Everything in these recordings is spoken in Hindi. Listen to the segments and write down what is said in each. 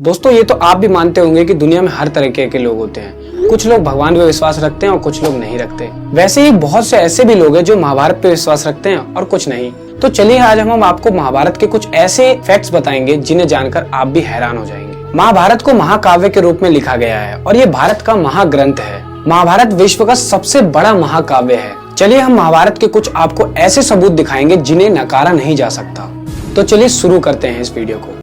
दोस्तों ये तो आप भी मानते होंगे कि दुनिया में हर तरह के लोग होते हैं। कुछ लोग भगवान पे विश्वास रखते हैं और कुछ लोग नहीं रखते। वैसे ही बहुत से ऐसे भी लोग हैं जो महाभारत पे विश्वास रखते हैं और कुछ नहीं। तो चलिए आज हम आपको महाभारत के कुछ ऐसे फैक्ट्स बताएंगे जिन्हें जानकर आप भी हैरान हो जाएंगे। महाभारत को महाकाव्य के रूप में लिखा गया है और ये भारत का महाग्रंथ है। महाभारत विश्व का सबसे बड़ा महाकाव्य है। चलिए हम महाभारत के कुछ आपको ऐसे सबूत दिखाएंगे जिन्हें नकारा नहीं जा सकता। तो चलिए शुरू करते हैं इस वीडियो को।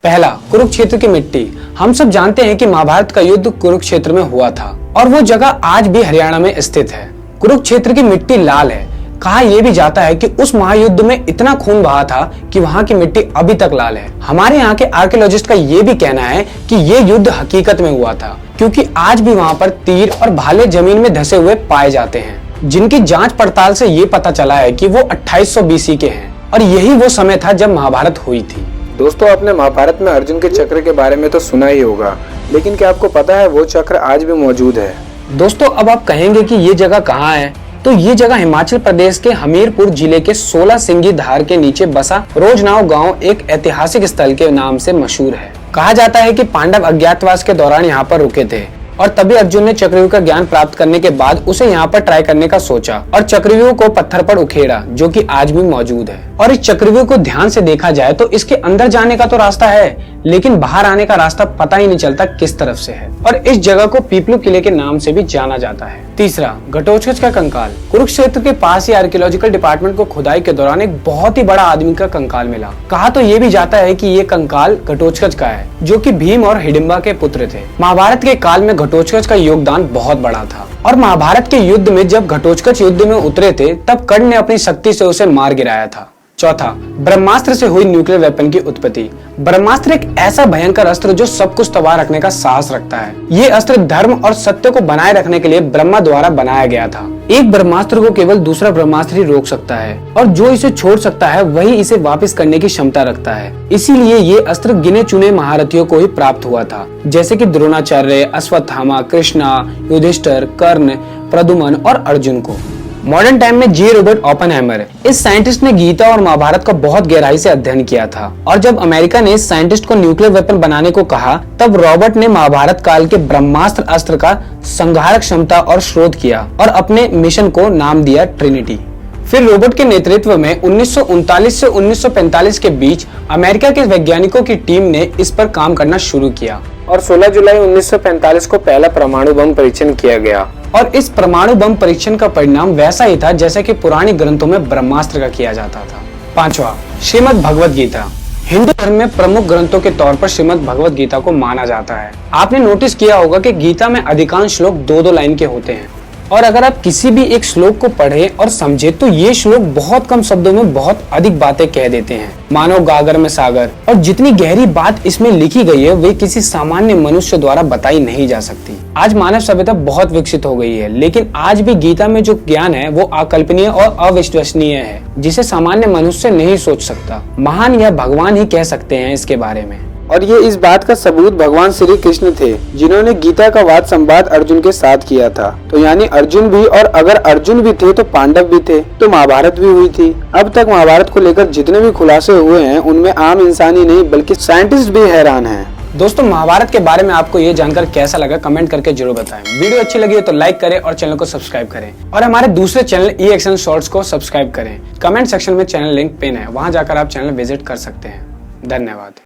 पहला, कुरुक्षेत्र की मिट्टी। हम सब जानते हैं कि महाभारत का युद्ध कुरुक्षेत्र में हुआ था और वो जगह आज भी हरियाणा में स्थित है। कुरुक्षेत्र की मिट्टी लाल है। कहा यह भी जाता है कि उस महायुद्ध में इतना खून बहा था कि वहाँ की मिट्टी अभी तक लाल है। हमारे यहाँ के आर्कियोलॉजिस्ट का ये भी कहना है कि ये युद्ध हकीकत में हुआ था, क्योंकि आज भी वहाँ पर तीर और भाले जमीन में धंसे हुए पाए जाते हैं, जिनकी जांच पड़ताल से ये पता चला है कि वो 2800 BC के हैं और यही वो समय था जब महाभारत हुई थी। दोस्तों, आपने महाभारत में अर्जुन के चक्र के बारे में तो सुना ही होगा, लेकिन क्या आपको पता है वो चक्र आज भी मौजूद है? दोस्तों, अब आप कहेंगे कि ये जगह कहाँ है, तो ये जगह हिमाचल प्रदेश के हमीरपुर जिले के 16 सिंगी धार के नीचे बसा रोजनाव गांव एक ऐतिहासिक स्थल के नाम से मशहूर है। कहा जाता है कि पांडव अज्ञातवास के दौरान यहाँ पर रुके थे और तभी अर्जुन ने चक्रव्यूह का ज्ञान प्राप्त करने के बाद उसे यहाँ पर ट्राई करने का सोचा और चक्रव्यूह को पत्थर पर उखेड़ा, जो कि आज भी मौजूद है। और इस चक्रव्यूह को ध्यान से देखा जाए तो इसके अंदर जाने का तो रास्ता है, लेकिन बाहर आने का रास्ता पता ही नहीं चलता किस तरफ से है। और इस जगह को पीपलू किले के नाम से भी जाना जाता है। तीसरा, घटोत्कच का कंकाल। कुरुक्षेत्र के पास ही आर्कियोलॉजिकल डिपार्टमेंट को खुदाई के दौरान एक बहुत ही बड़ा आदमी का कंकाल मिला। कहा तो ये भी जाता है कि ये कंकाल घटोत्कच का है, जो कि भीम और हिडिंबा के पुत्र थे। महाभारत के काल में घटोत्कच का योगदान बहुत बड़ा था और महाभारत के युद्ध में जब घटोत्कच युद्ध में उतरे थे तब कर्ण ने अपनी शक्ति से उसे मार गिराया था। चौथा, ब्रह्मास्त्र से हुई न्यूक्लियर वेपन की उत्पत्ति। ब्रह्मास्त्र एक ऐसा भयंकर अस्त्र जो सब कुछ तबाह रखने का साहस रखता है। ये अस्त्र धर्म और सत्य को बनाए रखने के लिए ब्रह्मा द्वारा बनाया गया था। एक ब्रह्मास्त्र को केवल दूसरा ब्रह्मास्त्र ही रोक सकता है और जो इसे छोड़ सकता है वही इसे वापस करने की क्षमता रखता है। इसीलिए ये अस्त्र गिने चुने महारथियों को ही प्राप्त हुआ था, जैसे कि द्रोणाचार्य, अश्वत्थामा, कृष्णा, युधिष्ठिर, कर्ण, प्रद्युम्न और अर्जुन को। मॉडर्न टाइम में जे रॉबर्ट ओपेनहाइमर, इस साइंटिस्ट ने गीता और महाभारत का बहुत गहराई से अध्ययन किया था और जब अमेरिका ने इस साइंटिस्ट को न्यूक्लियर वेपन बनाने को कहा तब रॉबर्ट ने महाभारत काल के ब्रह्मास्त्र अस्त्र का संहारक क्षमता और शोध किया और अपने मिशन को नाम दिया ट्रिनिटी। फिर रॉबर्ट के नेतृत्व में 1939 से 1945 के बीच अमेरिका के वैज्ञानिकों की टीम ने इस पर काम करना शुरू किया और 16 जुलाई 1945 को पहला परमाणु बम परीक्षण किया गया। और इस परमाणु बम परीक्षण का परिणाम वैसा ही था जैसा कि पुराने ग्रंथों में ब्रह्मास्त्र का किया जाता था। पांचवा, श्रीमद् भगवत गीता। हिंदू धर्म में प्रमुख ग्रंथों के तौर पर श्रीमद् भगवत गीता को माना जाता है। आपने नोटिस किया होगा कि गीता में अधिकांश श्लोक 2-2 लाइन के होते हैं और अगर आप किसी भी एक श्लोक को पढ़ें और समझे तो ये श्लोक बहुत कम शब्दों में बहुत अधिक बातें कह देते हैं, मानो गागर में सागर। और जितनी गहरी बात इसमें लिखी गई है वे किसी सामान्य मनुष्य द्वारा बताई नहीं जा सकती। आज मानव सभ्यता बहुत विकसित हो गई है, लेकिन आज भी गीता में जो ज्ञान है वो अकल्पनीय और अविश्वसनीय है, जिसे सामान्य मनुष्य नहीं सोच सकता। महान या भगवान ही कह सकते हैं इसके बारे में। और ये इस बात का सबूत भगवान श्री कृष्ण थे, जिन्होंने गीता का वाद संवाद अर्जुन के साथ किया था। तो यानी अर्जुन भी, और अगर अर्जुन भी थे तो पांडव भी थे, तो महाभारत भी हुई थी। अब तक महाभारत को लेकर जितने भी खुलासे हुए हैं उनमें आम इंसान ही नहीं बल्कि साइंटिस्ट भी हैरान हैं। दोस्तों, महाभारत के बारे में आपको ये जानकर कैसा लगा कमेंट करके जरूर बताएं। वीडियो अच्छी लगी हो तो लाइक करें और चैनल को सब्सक्राइब करें और हमारे दूसरे चैनल ई एक्शन शॉर्ट्स को सब्सक्राइब करें। कमेंट सेक्शन में चैनल लिंक पिन है, वहां जाकर आप चैनल विजिट कर सकते हैं। धन्यवाद।